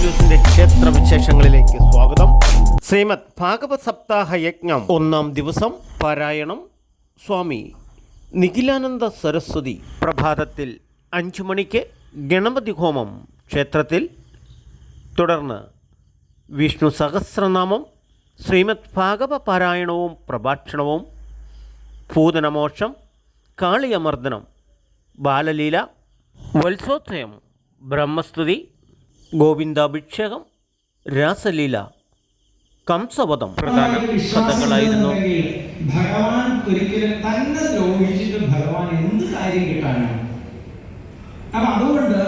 ന്യൂസിന്റെ ക്ഷേത്ര വിശേഷങ്ങളിലേക്ക് സ്വാഗതം. ശ്രീമദ് ഭാഗവത സപ്താഹ യജ്ഞം 1-ാം ദിവസം പാരായണം സ്വാമി നിഖിലാനന്ദ സരസ്വതി. പ്രഭാതത്തിൽ 5 മണിക്ക് ഗണപതി ഹോമം ക്ഷേത്രത്തിൽ. തുടർന്ന് വിഷ്ണു സഹസ്രനാമം, ശ്രീമദ് ഭാഗവത പാരായണവും പ്രഭാഷണവും, ഭൂതനമോക്ഷം, കാളിയമർദ്ദനം, ബാലലീല, വത്സോത്സവം, ബ്രഹ്മസ്തുതി, ഗോവിന്ദാഭിഷേകം, രാസലീല, കംസവധം പ്രധാന കഥകളായിരുന്നു. ഭഗവാൻ ഒരിക്കലും തന്നെ ദ്രോഹിച്ചിട്ട് ഭഗവാൻ എന്ത് കാര്യം കിട്ടാനാണ്? അപ്പൊ അതുകൊണ്ട്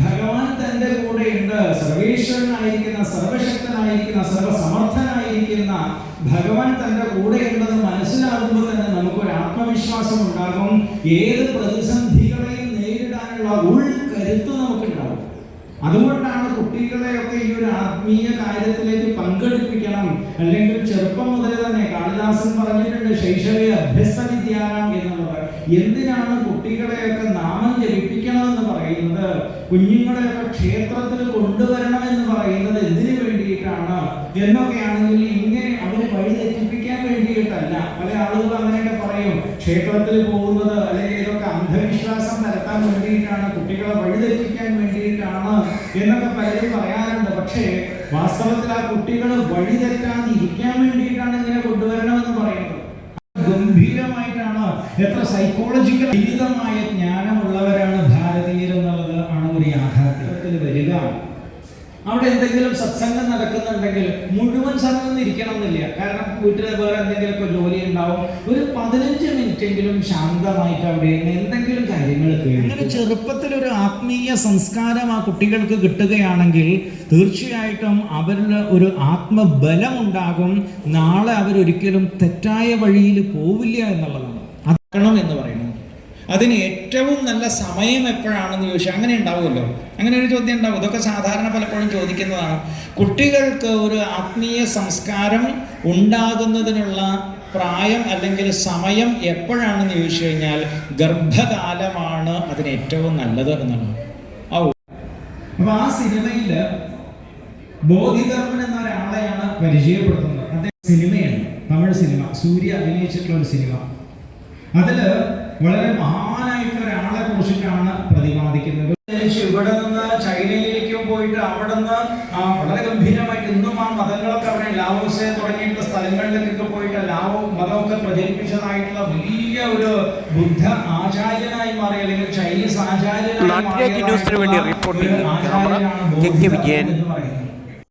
ഭഗവാൻ തന്റെ കൂടെയുണ്ട്. സർവേശ്വരനായിരിക്കുന്ന, സർവശക്തനായിരിക്കുന്ന, സർവസമർത്ഥനായിരിക്കുന്ന ഭഗവാൻ തന്റെ കൂടെയുണ്ടെന്ന് മനസ്സിലാകുമ്പോൾ തന്നെ നമുക്കൊരു ആത്മവിശ്വാസം ഉണ്ടാകും. ഏത് പ്രതിസന്ധികളെയും നേരിടാനുള്ള ഉൾക്കരുത്ത് നമുക്കുണ്ടാവും. അതുകൊണ്ടാണ് കുട്ടികളെയൊക്കെ ഈ ഒരു ആത്മീയ കാര്യത്തിലേക്ക് പങ്കെടുപ്പിക്കണം. അല്ലെങ്കിൽ ചെറുപ്പം മുതൽ തന്നെ കാളിദാസൻ പറഞ്ഞിട്ടുണ്ട്, ശൈശവേ അഭ്യസ്ത വിദ്യാനാം എന്നുള്ളത്. എന്തിനാണ് കുട്ടികളെയൊക്കെ നാമം ജപിപ്പിക്കണമെന്ന് പറയുന്നത്, കുഞ്ഞുങ്ങളെയൊക്കെ ക്ഷേത്രത്തിൽ കൊണ്ടുവരണമെന്ന് പറയുന്നത് എന്തിനു വേണ്ടിയിട്ടാണ് എന്നൊക്കെയാണെങ്കിൽ ഇങ്ങനെ അവരെ വഴിതെറ്റിപ്പിക്കാൻ വേണ്ടിയിട്ടല്ല. പല ആളുകളും അങ്ങനെയൊക്കെ പറയും, ക്ഷേത്രത്തിൽ പോകുന്നത് അല്ലെങ്കിൽ ഇതൊക്കെ അന്ധവിശ്വാസം പരത്താൻ വേണ്ടിയിട്ടാണ്, കുട്ടികളെ വഴിതെറ്റിക്കാൻ വേണ്ടിയിട്ടാണ് എന്നൊക്കെ പലരും പറയാറുണ്ട്. പക്ഷേ വാസ്തവത്തിൽ ആ കുട്ടികൾ വഴിതെറ്റാതിരിക്കാൻ വേണ്ടിയിട്ടാണ് ഇങ്ങനെ കൊണ്ടുവരണമെന്ന് പറയുന്നത്. ഗംഭീരമായിട്ടാണ്, എത്ര സൈക്കോളജിക്കൽ ജീവിതമായ ജ്ഞാനമുള്ളവരാണ് ഭാരതീയർ എന്നുള്ളത് ആണ് ഒരു യാഥാർത്ഥ്യത്തിൽ വരിക. അവിടെ എന്തെങ്കിലും സത്സംഗം നടക്കുന്നുണ്ടെങ്കിൽ മുഴുവൻ സമയം ഇരിക്കണം എന്നില്ല. കാരണം വീട്ടിൽ വേറെ എന്തെങ്കിലുമൊക്കെ ജോലി ഉണ്ടാവും. ഒരു 15 മിനിറ്റെങ്കിലും ശാന്തമായിട്ട് അവിടെ എന്തെങ്കിലും കാര്യങ്ങൾ കേൾക്കും. അങ്ങനെ ചെറുപ്പത്തിൽ ഒരു ആത്മീയ സംസ്കാരം ആ കുട്ടികൾക്ക് കിട്ടുകയാണെങ്കിൽ തീർച്ചയായിട്ടും അവരിൽ ഒരു ആത്മബലം ഉണ്ടാകും. നാളെ അവരൊരിക്കലും തെറ്റായ വഴിയിൽ പോവില്ല എന്നുള്ളതാണ് അതാണ് എന്ന് പറയുന്നത്. അതിന് ഏറ്റവും നല്ല സമയം എപ്പോഴാണെന്ന് ചോദിച്ചാൽ അങ്ങനെ ഉണ്ടാവുമല്ലോ, അങ്ങനെ ഒരു ചോദ്യം ഉണ്ടാവും. ഇതൊക്കെ സാധാരണ പലപ്പോഴും ചോദിക്കുന്നതാണ്. കുട്ടികൾക്ക് ഒരു ആത്മീയ സംസ്കാരം ഉണ്ടാകുന്നതിനുള്ള പ്രായം അല്ലെങ്കിൽ സമയം എപ്പോഴാണെന്ന് ചോദിച്ചു കഴിഞ്ഞാൽ ഗർഭകാലമാണ് അതിന് ഏറ്റവും നല്ലത് എന്നാണ്. അപ്പൊ ആ സിനിമയിൽ ബോധിധർമ്മൻ എന്ന ഒരാളെയാണ് പരിചയപ്പെടുത്തുന്നത്. അദ്ദേഹം സിനിമയാണ്, തമിഴ് സിനിമ, സൂര്യ അഭിനയിച്ചിട്ടുള്ള ഒരു സിനിമ. അതില് വളരെ മഹാനായിട്ടുള്ള ഒരാളെ കുറിച്ചിട്ടാണ് പ്രതിപാദിക്കുന്നത്. ഇവിടെ നിന്ന് ചൈനയിലേക്കും പോയിട്ട് അവിടെ നിന്ന് വളരെ ഗംഭീരമായിട്ട് ഇന്നും ആ മതങ്ങളൊക്കെ അവിടെ ലാവോസെ തുടങ്ങിയിട്ടുള്ള സ്ഥലങ്ങളിലേക്കൊക്കെ പോയിട്ട് ലാവോ മതമൊക്കെ പ്രചരിപ്പിച്ചതായിട്ടുള്ള വലിയ ഒരു ബുദ്ധ ആചാര്യനായി മാറി, അല്ലെങ്കിൽ ചൈനീസ് ആചാര്യനായി മാറിയ ന്യൂസിന് വേണ്ടി റിപ്പോർട്ട് ചെയ്യുന്നത് എന്ന് പറയുന്നത്.